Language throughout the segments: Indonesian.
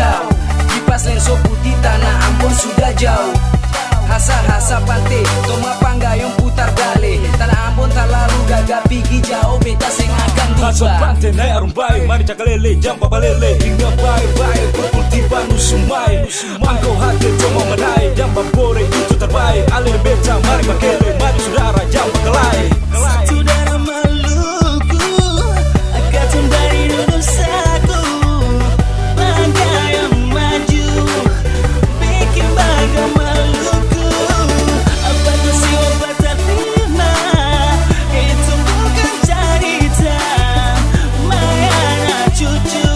hijau. Kipas lenso putih tanah Ambon sudah jauh. Hasa pantai, toma panggayong putar balik. Tanah Ambon tak lalu gagap pergi jauh. Beta seng akan lupa. Hasa pantai naik arung baik, mari cakalele, jam papalele. Hingga baik-baik, berkultivan usumai. Angkau hati cuma menaik, jam babore itu terbaik. Alir beta, mari bakele, mari saudara, jam bakalai. Saudara Maluku, angkatan dari Nusaku. Bangga yang maju, bikin bangga Maluku. Apa tuh siwa patah lima, itu bukan cerita. Mayana cucu,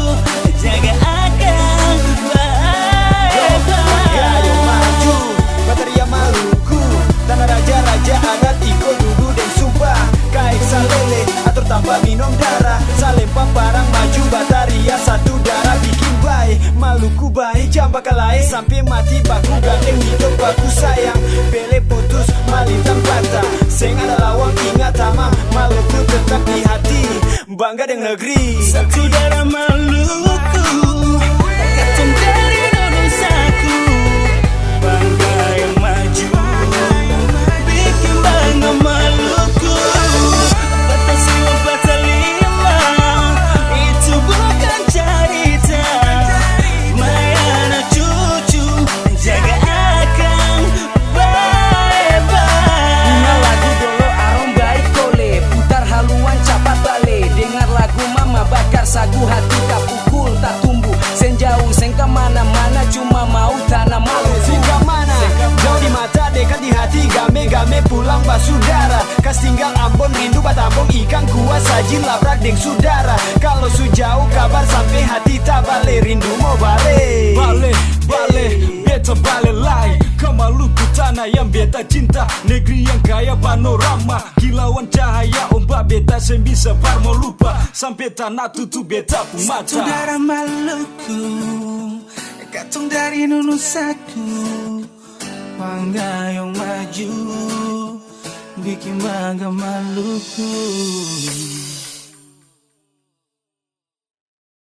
jaga akang baik-baik. Bangga yang maju, Bataria Maluku. Tanah raja-raja adat iko dulu dan sumpah. Kaik salele, atur tanpa minum darah. Salem pamparang maju, Bataria satu darah. Bikin baik, Maluku baik, jamba kalai. Sampai mati baku gandeng, hidup baku sayang. Pele putus, malintang patah. Seng ada lawang, ingat tamang. Maluku tetap di hati, bangga dengan negeri. Saudara Maluku, angkatan dari Nusaku. Bangga yang maju, bikin bangga Maluku. Patah siwa patah lima, itu bukan cerita. Mayana cucu, jaga akang baik-baik. Dengar lagu dolo arong baik kole. Putar haluan capat bale. Dengar lagu mama bakar sagu. Hati tak pukul tak tumbuh. Sen jauh sen kemana-mana. Cuma mau tanah Maluku. Singgah mana? Jauh di mata, dekat di hati. Game-game pulang basudara. Kas tinggal Ambon, rindu batambong. Ikan kuah saji labrak deng saudara. Kalau su jauh kabar sampai hati tak bale. Rindu mau bale. Bale, beta bale lai. Ke Maluku tanah yang beta cinta. Negeri yang kaya panorama. Kilauan cahaya ombak beta sen bisa par mau lupa. Sampai tanah tutup beta pun mata. Saudara Maluku, katong dari Nusaku. Bangga yang maju, bikin bangga Maluku.